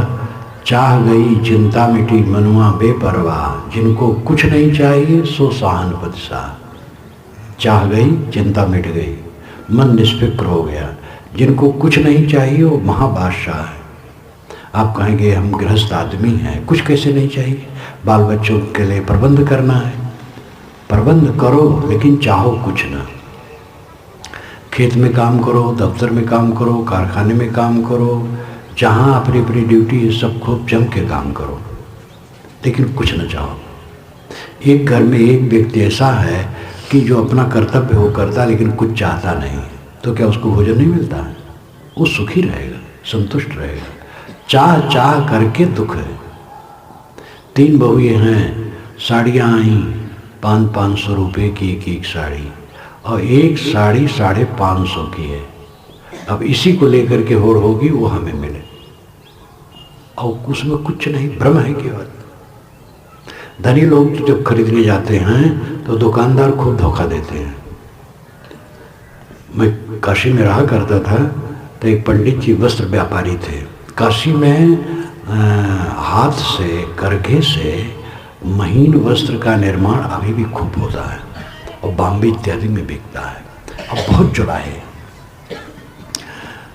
चाह गई चिंता मिटी मनुआ बेपरवाह, जिनको कुछ नहीं चाहिए सो सहानुभूति सा। चाह गई चिंता मिट गई, मन निष्फिक्र हो गया। जिनको कुछ नहीं चाहिए वो महाबादशाह है। आप कहेंगे हम गृहस्थ आदमी हैं, कुछ कैसे नहीं चाहिए? बाल बच्चों के लिए प्रबंध करना है, प्रबंध करो, लेकिन चाहो कुछ ना। खेत में काम करो, दफ्तर में काम करो, कारखाने में काम करो, जहाँ अपनी अपनी ड्यूटी है सब खूब जम के काम करो, लेकिन कुछ न चाहो। एक घर में एक व्यक्ति ऐसा है कि जो अपना कर्तव्य हो करता लेकिन कुछ चाहता नहीं, तो क्या उसको भोजन नहीं मिलता है? वो सुखी रहेगा, संतुष्ट रहेगा। चाह चाह करके दुख है। 3 बहुएँ हैं, साड़ियाँ आई 500-500 रुपये की एक साड़ी, और एक साड़ी 550 की है। अब इसी को लेकर के होड़ होगी वो हमें मिले, और उसमें कुछ नहीं, भ्रम है केवल। धनी लोग तो जब खरीदने जाते हैं तो दुकानदार खूब धोखा देते हैं। मैं काशी में रहा करता था तो एक पंडित जी वस्त्र व्यापारी थे। काशी में हाथ से करघे से महीन वस्त्र का निर्माण अभी भी खूब होता है और बॉम्बे इत्यादि में बिकता है और बहुत जुड़ाए।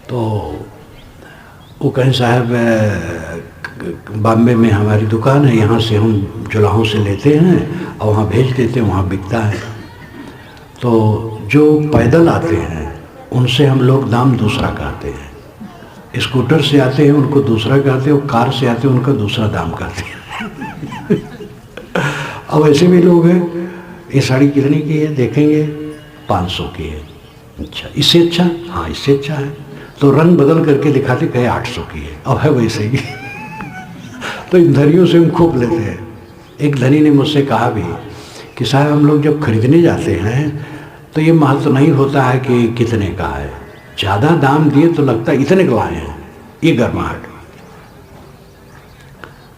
तो वो कहें साहब बॉम्बे में हमारी दुकान है, यहाँ से हम जुलाहों से लेते हैं और वहाँ भेज देते हैं, वहाँ बिकता है। तो जो पैदल आते हैं उनसे हम लोग दाम दूसरा कहते हैं, स्कूटर से आते हैं उनको दूसरा कहते हैं, और कार से आते हैं उनका दूसरा दाम कहते हैं। अब ऐसे भी लोग हैं, ये साड़ी कितने की है, देखेंगे 500 की है। अच्छा, इससे अच्छा, हाँ इससे अच्छा है, तो रंग बदल करके दिखाते कहे 800 की है, अब है वैसे ही। तो इन धनियों से हम खूब लेते हैं। एक धनी ने मुझसे कहा भी कि साहब हम लोग जब खरीदने जाते हैं तो ये महत्व नहीं होता है कि कितने का है, ज़्यादा दाम दिए तो लगता है इतने का लाए हैं, ये गर्माहट।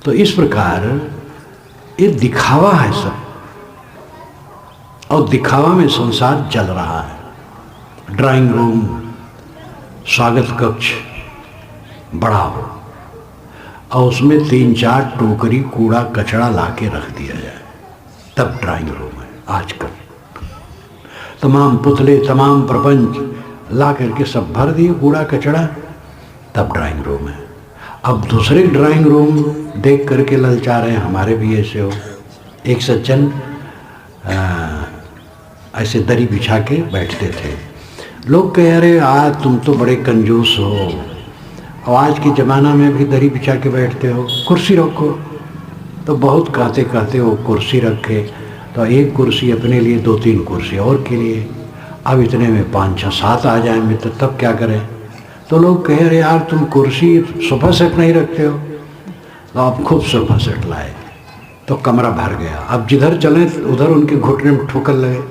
तो इस प्रकार ये दिखावा है सब, और दिखावा में संसार जल रहा है। ड्राइंग रूम, स्वागत कक्ष बड़ा हो और उसमें 3-4 टोकरी कूड़ा कचरा ला के रख दिया जाए, तब ड्राइंग रूम है। आजकल तमाम पुतले, तमाम प्रपंच ला करके सब भर दिए कूड़ा कचरा, तब ड्राइंग रूम है। अब दूसरे ड्राइंग रूम देख करके ललचा रहे हैं, हमारे भी ऐसे हो। एक सज्जन ऐसे दरी बिछा के बैठते थे, लोग कह रहे आज तुम तो बड़े कंजूस हो, और आज के ज़माना में भी दरी बिछा के बैठते हो, कुर्सी रखो। तो बहुत कहते कहते वो कुर्सी रखे, तो एक कुर्सी अपने लिए, 2-3 कुर्सी और के लिए। अब इतने में 5-6-7 आ जाए मित्र, तब क्या करें। तो लोग कह रहे यार तुम कुर्सी सोफा सेट नहीं रखते हो, तो आप खूब सोफा सेट लाए, तो कमरा भर गया। अब जिधर चलें उधर उनके घुटने में ठोकर लगे।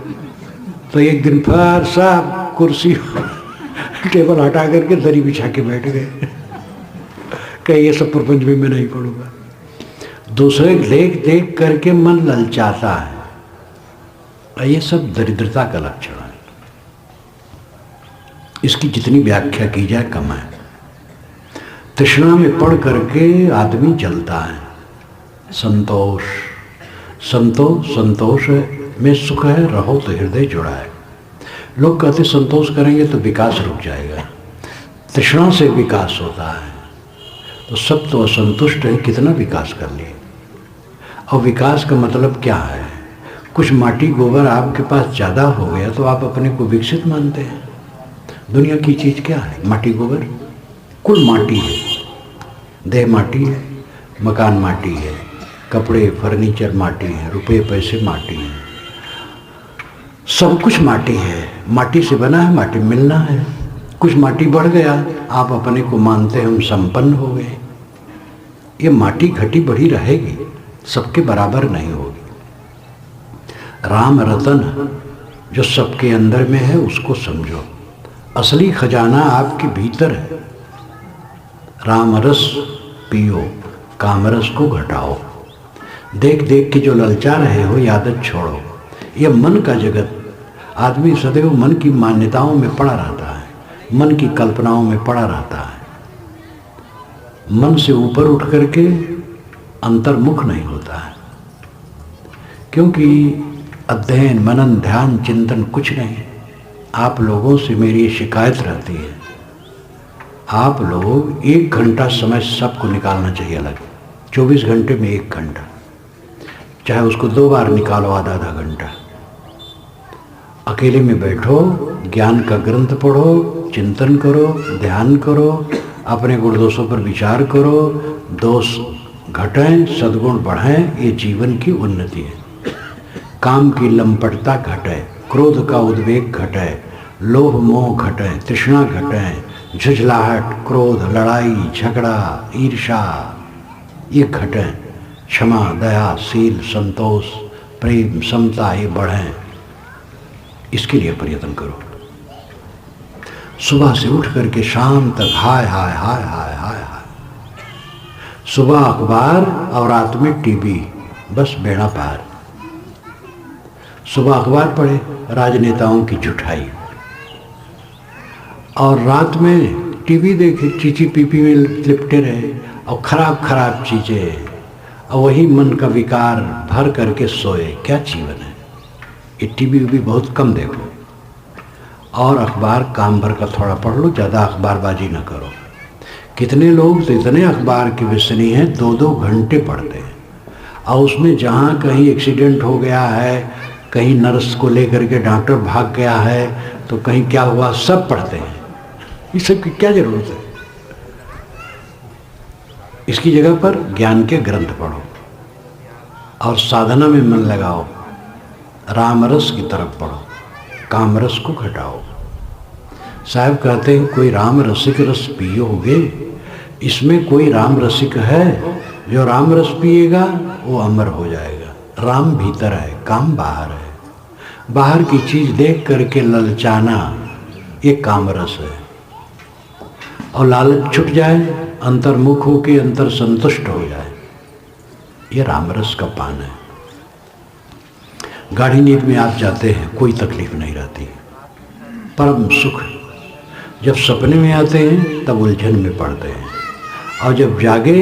तो एक दिन फिर सब कुर्सी टेबल हटा करके दरी बिछा के बैठ गए। कहीं ये सब प्रपंच भी मैं नहीं पढ़ूंगा। दूसरे देख देख करके मन ललचाता है, ये सब दरिद्रता का लक्षण है। इसकी जितनी व्याख्या की जाए कम है। तृष्णा में पड़ करके आदमी जलता है। संतोष, संतोष में सुख है, रहो तो हृदय जुड़ा है। लोग कहते संतोष करेंगे तो विकास रुक जाएगा, तृष्णा से विकास होता है। तो सब तो असंतुष्ट है, कितना विकास कर लिए। और विकास का मतलब क्या है? कुछ माटी गोबर आपके पास ज़्यादा हो गया तो आप अपने को विकसित मानते हैं। दुनिया की चीज़ क्या है? माटी गोबर, कुल माटी है। देह माटी है, मकान माटी है, कपड़े फर्नीचर माटी है, रुपए पैसे माटी है, सब कुछ माटी है। माटी से बना है, माटी मिलना है। कुछ माटी बढ़ गया, आप अपने को मानते हैं हम संपन्न हो गए। ये माटी घटी बढ़ी रहेगी, सबके बराबर नहीं होगी। राम रतन जो सबके अंदर में है उसको समझो, असली खजाना आपके भीतर है। राम रस पियो, कामरस को घटाओ। देख देख के जो ललचा रहे हो, ये आदत छोड़ो। ये मन का जगत, आदमी सदैव मन की मान्यताओं में पड़ा रहता है, मन की कल्पनाओं में पड़ा रहता है। मन से ऊपर उठ करके अंतर्मुख नहीं होता है, क्योंकि अध्ययन मनन ध्यान चिंतन कुछ नहीं। आप लोगों से मेरी शिकायत रहती है, आप लोग 1 घंटा समय सबको निकालना चाहिए अलग। 24 घंटे में 1 घंटा, चाहे उसको 2 बार निकालो, आधा घंटा। अकेले में बैठो, ज्ञान का ग्रंथ पढ़ो, चिंतन करो, ध्यान करो, अपने गुण दोषों पर विचार करो, दोष घटें सद्गुण बढ़ें, ये जीवन की उन्नति है। काम की लंपटता घटे, क्रोध का उद्वेग घटे, लोभ मोह घटे, तृष्णा घटे, झुझलाहट, क्रोध, लड़ाई झगड़ा, ईर्ष्या ये घटे, क्षमा दया शील संतोष प्रेम समता ये बढ़ें। इसके लिए प्रयत्न करो। सुबह से उठ करके शाम तक हाय हाय हाय हाय हाय हाय। सुबह अखबार और रात में टीवी, बस बेड़ा पार। सुबह अखबार पढ़े, राजनेताओं की झुठाई, और रात में टीवी देखे, चीची पीपी में लिपटे रहे और खराब खराब चीजें, और वही मन का विकार भर करके सोए। क्या जीवन है। ये टीवी भी बहुत कम देखो, और अखबार काम भर का थोड़ा पढ़ लो, ज़्यादा अखबारबाजी न करो। कितने लोग तो इतने अखबार के व्यसनी हैं, 2-2 घंटे पढ़ते हैं, और उसमें जहाँ कहीं एक्सीडेंट हो गया है, कहीं नर्स को लेकर के डॉक्टर भाग गया है, तो कहीं क्या हुआ, सब पढ़ते हैं। इस सब की क्या जरूरत है। इसकी जगह पर ज्ञान के ग्रंथ पढ़ो और साधना में मन लगाओ, रामरस की तरफ पढ़ो, कामरस को घटाओ। साहब कहते हैं कोई राम रसिक रस पियोगे, इसमें कोई राम रसिक है, जो राम रस पिएगा वो अमर हो जाएगा। राम भीतर है, काम बाहर है। बाहर की चीज देख करके ललचाना ये कामरस है, और लालच छुट जाए, अंतर्मुख हो के अंतर संतुष्ट हो जाए, ये रामरस का पान है। गाढ़ी नींद में आप जाते हैं, कोई तकलीफ नहीं रहती, परम सुख। जब सपने में आते हैं तब उलझन में पड़ते हैं, और जब जागे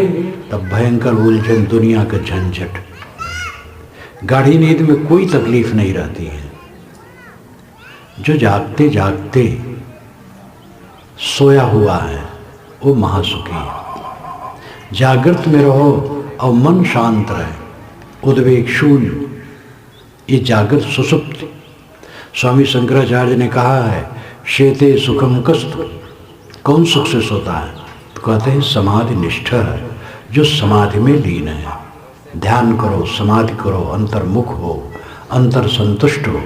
तब भयंकर उलझन, दुनिया का झंझट। गाढ़ी नींद में कोई तकलीफ नहीं रहती है। जो जागते जागते सोया हुआ है वो महासुखी है। जागृत में रहो और मन शांत रहे, उद्वेग शून्य, ये जागृत सुसुप्ति। स्वामी शंकराचार्य ने कहा है, शेते सुखम कस्तु, कौन सुख से सोता है, तो कहते हैं समाधि निष्ठ है, जो समाधि में लीन है। ध्यान करो, समाधि करो, अंतर्मुख हो, अंतर संतुष्ट हो।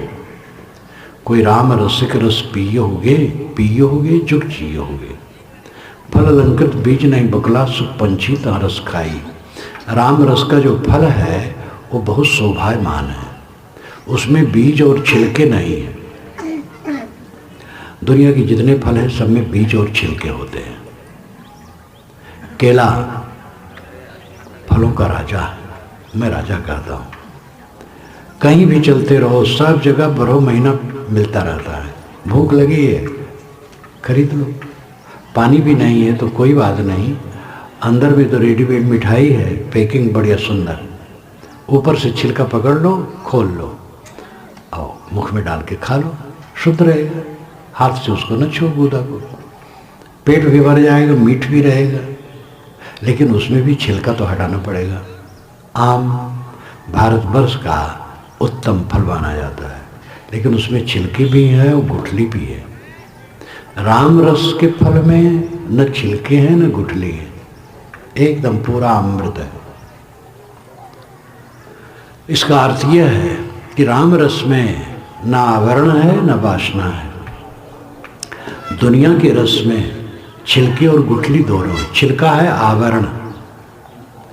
कोई राम रसिक रस पियोगे जुग जियोगे। फल अलंकृत बीज नहीं बकला, सुख पंछी ता रस खाई। राम रस का जो फल है वो बहुत शोभायमान है, उसमें बीज और छिलके नहीं है। दुनिया के जितने फल हैं सब में बीज और छिलके होते हैं। केला फलों का राजा है, मैं राजा कहता हूँ। कहीं भी चलते रहो, सब जगह 12 महीना मिलता रहता है। भूख लगी है, खरीद लो। पानी भी नहीं है तो कोई बात नहीं, अंदर भी तो रेडीमेड मिठाई है, पैकिंग बढ़िया सुंदर, ऊपर से छिलका पकड़ लो, खोल लो और मुख में डाल के खा लो, शुद्ध रहेगा। हाथ से उसको न छो गूदा को, पेट भी भर जाएगा, मीठ भी रहेगा, लेकिन उसमें भी छिलका तो हटाना पड़ेगा। आम भारतवर्ष का उत्तम फल माना जाता है, लेकिन उसमें छिलके भी हैं और गुठली भी है। राम रस के फल में न छिलके हैं न गुठली है, एकदम पूरा अमृत है। इसका अर्थ यह है कि राम रस में न आवरण है न वासना है। दुनिया के रस में छिलके और गुठली दोनों है। छिलका है आवरण,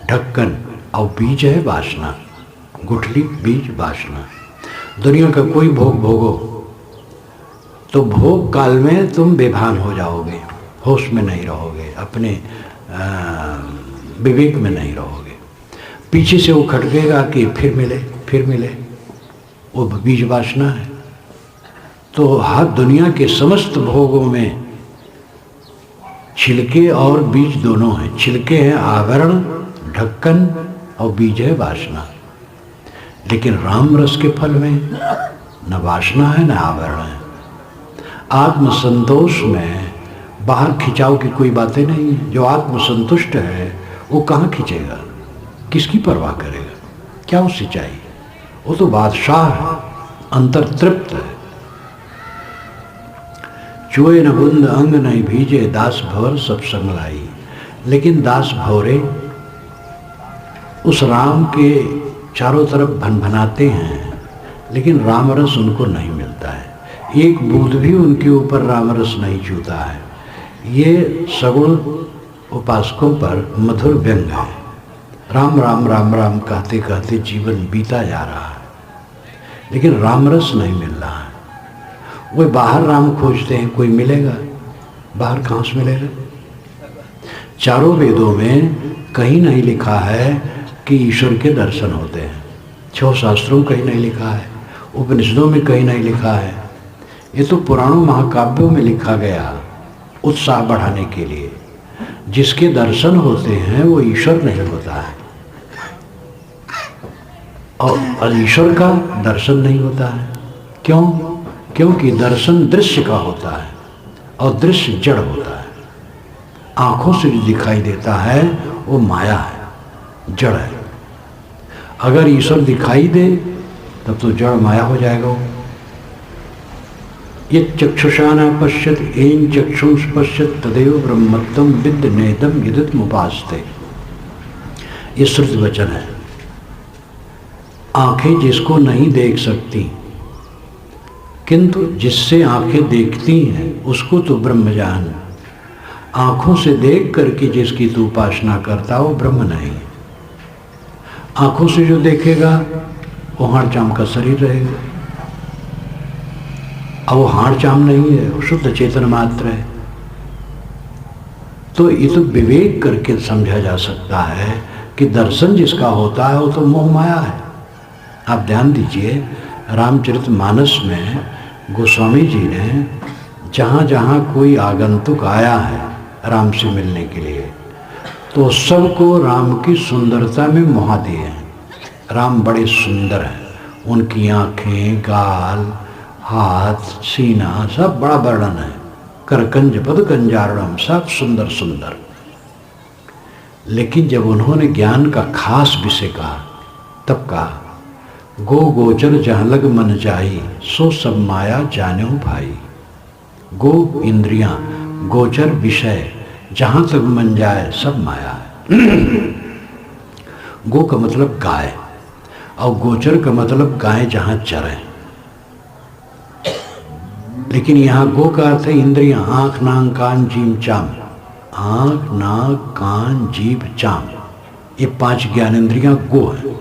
ढक्कन, और बीज है वासना। गुठली बीज वासना। दुनिया का कोई भोग भोगो तो भोग काल में तुम बेभान हो जाओगे, होश में नहीं रहोगे, अपने विवेक में नहीं रहोगे। पीछे से वो खटकेगा कि फिर मिले, वो बीज वासना है। तो हर दुनिया के समस्त भोगों में छिलके और बीज दोनों हैं। छिलके हैं आवरण, ढक्कन, और बीज है वासना। लेकिन राम रस के फल में न वासना है न आवरण है। आत्मसंतोष में बाहर खिंचाव की कोई बातें नहीं है। जो आत्मसंतुष्ट है वो कहाँ खींचेगा, किसकी परवाह करेगा, क्या उससे चाहिए। वो तो बादशाह है, अंतर तृप्त है। चुए न बुंद अंग नहीं भीजे, दास भवर सब संग लाई। लेकिन दास भवरे उस राम के चारों तरफ भनभनाते हैं, लेकिन रामरस उनको नहीं मिलता है। एक बूंद भी उनके ऊपर रामरस नहीं छूता है। ये सगुण उपासकों पर मधुर व्यंग है। राम राम राम राम कहते कहते जीवन बीता जा रहा है, लेकिन रामरस नहीं मिल रहा है। वे बाहर राम खोजते हैं, कोई मिलेगा, बाहर कहाँ से मिलेगा। चारों वेदों में कहीं नहीं लिखा है कि ईश्वर के दर्शन होते हैं। छह शास्त्रों में कहीं नहीं लिखा है, उपनिषदों में कहीं नहीं लिखा है, ये तो पुराणों महाकाव्यों में लिखा गया उत्साह बढ़ाने के लिए। जिसके दर्शन होते हैं वो ईश्वर नहीं होता है, और ईश्वर का दर्शन नहीं होता है। क्यों? क्योंकि दर्शन दृश्य का होता है और दृश्य जड़ होता है। आंखों से जो दिखाई देता है वो माया है, जड़ है। अगर ईश्वर दिखाई दे तब तो जड़ माया हो जाएगा वो। ये चक्षुषाना पश्यत एन चक्षुष पश्यत तदेव ब्रह्मत्वम विद्य नेदम यदितमुपास्ते, ये श्रुति वचन है। आंखें जिसको नहीं देख सकती, किंतु जिससे आंखें देखती हैं उसको तो ब्रह्म जान। आंखों से देख करके जिसकी तू उपासना करता वो ब्रह्म नहीं। आंखों से जो देखेगा वो हाड़ चाम का शरीर रहेगा, अब वो हाड़ चाम नहीं है, वो शुद्ध चेतन मात्र है। तो ये तो विवेक करके समझा जा सकता है कि दर्शन जिसका होता है वो तो मोह माया है। आप ध्यान दीजिए, रामचरितमानस में गोस्वामी जी ने जहाँ जहाँ कोई आगंतुक आया है राम से मिलने के लिए, तो सबको राम की सुंदरता में मोहा दिए हैं। राम बड़े सुंदर हैं, उनकी आँखें, गाल, हाथ, सीना सब बड़ा वर्णन है। करकंज पद कंजारणम, सब सुंदर सुंदर। लेकिन जब उन्होंने ज्ञान का खास विषय कहा तब कहा गो गोचर जहाँ लग मन जाई सो सब माया जाने भाई। गो इंद्रियां, गोचर विषय, जहाँ तक मन जाए सब माया है। गो का मतलब गाय और गोचर का मतलब गाय जहाँ चरे। लेकिन यहाँ गो का अर्थ है इंद्रियां, आँख नाक कान जीभ चाम। आँख नाक कान जीभ चाम, ये 5 ज्ञानेंद्रियां गो है।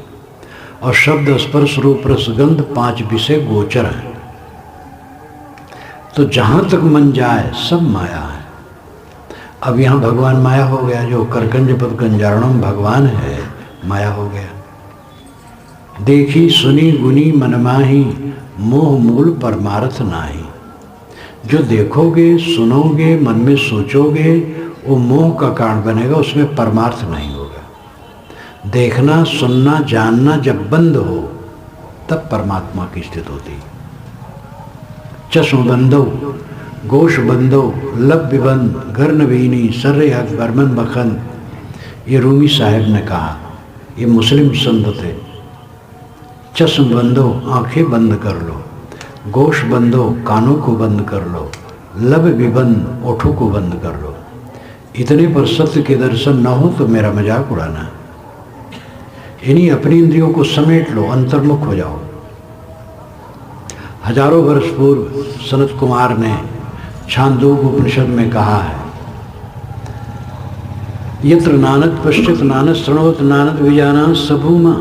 और शब्द स्पर्श रूप रसगंध 5 विषय गोचर है। तो जहाँ तक मन जाए सब माया है। अब यहाँ भगवान माया हो गया, जो करकंज पद कंजारणम भगवान है माया हो गया। देखी सुनी गुनी मनमाही मोह मूल परमार्थ नाही। जो देखोगे सुनोगे मन में सोचोगे वो मोह का कारण बनेगा, उसमें परमार्थ नहीं होगा। देखना सुनना जानना जब बंद हो तब परमात्मा की स्थिति होती। चश्म बंदो गोश बंदो लब विबंद गर्न बीनी सर्रे हक बर्मन बखन, ये रूमी साहब ने कहा, ये मुस्लिम संत थे। चश्म बंदो आंखें बंद कर लो, गोश बंदो कानों को बंद कर लो, लब विबंद ओठों को बंद कर लो। इतने पर सत्य के दर्शन न हो तो मेरा मजाक उड़ाना। इन्हीं अपनी इंद्रियों को समेट लो, अंतर्मुख हो जाओ। हजारों वर्ष पूर्व सनत कुमार ने छांदोग्य उपनिषद में कहा है, यत्र नानद पश्चित नानद श्रृणोत नानद विजाना सबूमा।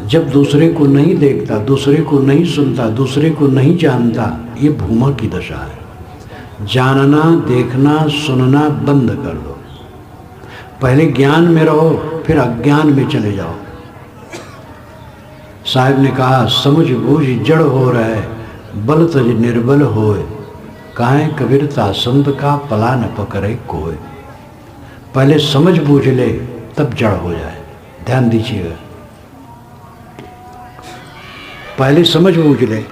जब दूसरे को नहीं देखता, दूसरे को नहीं सुनता, दूसरे को नहीं जानता, ये भूमा की दशा है। जानना देखना सुनना बंद कर दो। पहले ज्ञान में रहो फिर अज्ञान में चले जाओ। साहब ने कहा समझ बूझ जड़ हो रहे बल तज निर्बल होए, काहे कबीरता संत का पला न पकड़े कोय। पहले समझ बूझ ले तब जड़ हो जाए। ध्यान दीजिएगा, पहले समझ बूझ ले,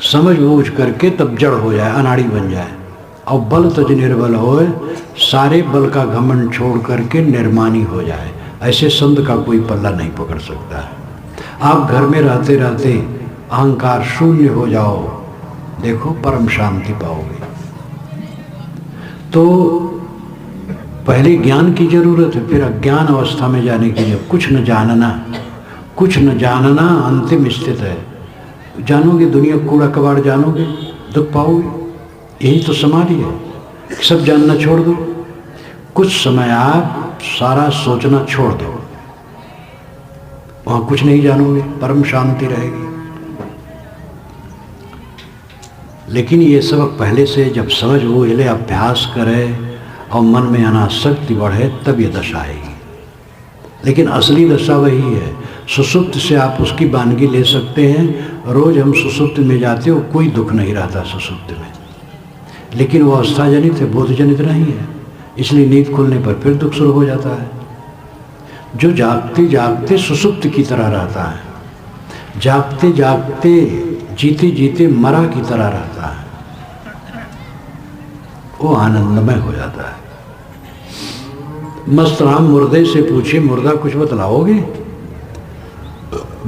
समझ बूझ करके तब जड़ हो जाए, अनाड़ी बन जाए। और बल तज निर्बल होए, सारे बल का घमंड छोड़ करके निर्मानी हो जाए। ऐसे संत का कोई पल्ला नहीं पकड़ सकता है। आप घर में रहते रहते अहंकार शून्य हो जाओ, देखो परम शांति पाओगे। तो पहले ज्ञान की जरूरत है, फिर अज्ञान अवस्था में जाने के लिए कुछ न जानना, कुछ न जानना अंतिम स्थित है। जानोगे दुनिया कूड़ा कबाड़, जानोगे दुख पाओगे। यही तो समाधि है, सब जानना छोड़ दो। कुछ समय आप सारा सोचना छोड़ दो, वहां कुछ नहीं जानोगे, परम शांति रहेगी। लेकिन ये सब पहले से जब समझ वो ले अभ्यास करे और मन में अनासक्ति बढ़े तब ये दशा आएगी। लेकिन असली दशा वही है, सुसुप्त से आप उसकी वानगी ले सकते हैं। रोज हम सुसुप्त में जाते हो, कोई दुख नहीं रहता सुसुप्त में, लेकिन वो अवस्थाजनित है, बोधजनित नहीं है, इसलिए नींद खुलने पर फिर दुख शुरू हो जाता है। जो जागते जागते सुसुप्त की तरह रहता है, जागते जागते जीते जीते मरा की तरह रहता है, वो आनंदमय हो जाता है। मस्त राम मुर्दे से पूछे, मुर्दा कुछ बतलाओगे?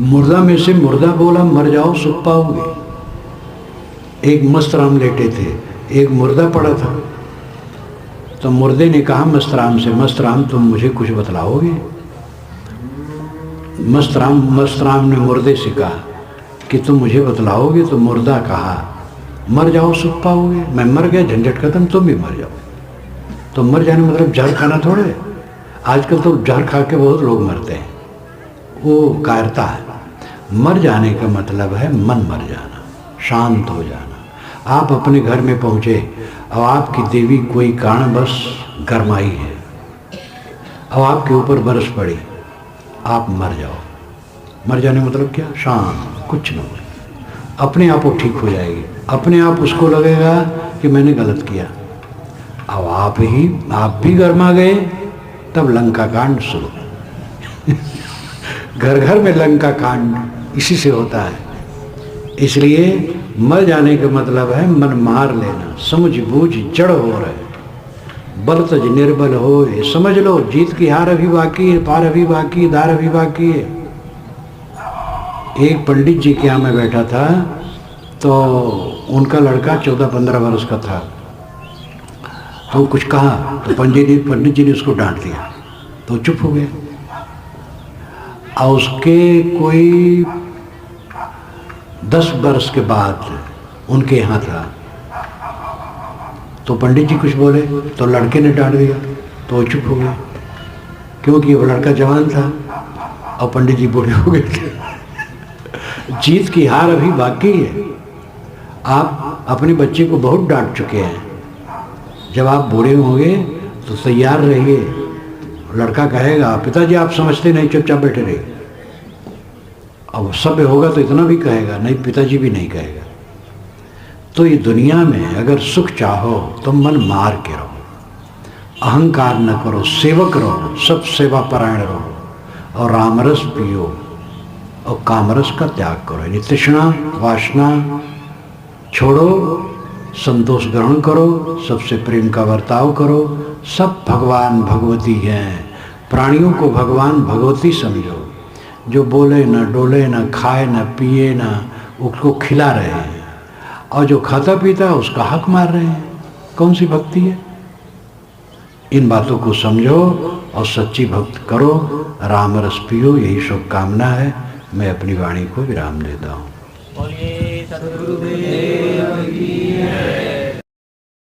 मुर्दा में से मुर्दा बोला, मर जाओ सुख पाओगे। एक मस्त राम लेटे थे, एक मुर्दा पड़ा था, तो मुर्दे ने कहा मस्त राम से, मस्त राम तुम मुझे कुछ बतलाओगे? मस्त राम ने मुर्दे से कहा कि तुम मुझे बतलाओगे? तो मुर्दा कहा मर जाओ सुख पाओगे। मैं मर गया, झंझट खत्म, तुम भी मर जाओ। तो मर जाने मतलब जहर खाना थोड़े, आजकल तो जहर खा के बहुत लोग मरते हैं, वो कायरता है। मर जाने का मतलब है मन मर जाना, शांत हो जाना। आप अपने घर में पहुँचे और आपकी देवी कोई कारणवश गरमाई है और आपके ऊपर बरस पड़ी, आप मर जाओ। मर जाने मतलब क्या? शांत, कुछ न हो, अपने आप वो ठीक हो जाएगी। अपने आप उसको लगेगा कि मैंने गलत किया। अब आप भी गरमा गए, तब लंका कांड शुरू। घर घर में लंका कांड इसी से होता है। इसलिए मर जाने का मतलब है मन मार लेना, समझ बूझ जड़ हो रहे, बल तज निर्बल हो। समझ लो जीत की हार अभी बाकी है, पार अभी बाकी है, दार अभी बाकी है। एक पंडित जी के यहाँ मैं बैठा था, तो उनका लड़का 14-15 वर्ष का था, तो कुछ कहा तो पंडित जी ने उसको डांट दिया, तो चुप हो गया। और उसके कोई 10 वर्ष के बाद उनके यहाँ था, तो पंडित जी कुछ बोले तो लड़के ने डांट दिया, तो वो चुप हो गया, क्योंकि वो लड़का जवान था और पंडित जी बूढ़े हो गए थे। जीत की हार अभी बाकी है। आप अपने बच्चे को बहुत डांट चुके हैं, जब आप बूढ़े होंगे तो तैयार रहिए। लड़का कहेगा पिताजी आप समझते नहीं, चुपचाप बैठे रहिए। अब सभ्य होगा तो इतना भी कहेगा, नहीं पिताजी भी नहीं कहेगा। तो ये दुनिया में अगर सुख चाहो तो मन मार के रहो, अहंकार न करो, सेवक रहो, सब सेवा परायण रहो और रामरस पियो और कामरस का त्याग करो। यानी तृष्णा वासना छोड़ो, संतोष ग्रहण करो, सबसे प्रेम का बर्ताव करो। सब भगवान भगवती हैं, प्राणियों को भगवान भगवती समझो। जो बोले न डोले, न खाए न पिए, न उसको खिला रहे हैं, और जो खाता पीता है उसका हक मार रहे हैं, कौन सी भक्ति है? इन बातों को समझो और सच्ची भक्ति करो, राम रस पियो, यही शुभकामना है। मैं अपनी वाणी को विराम देता हूँ।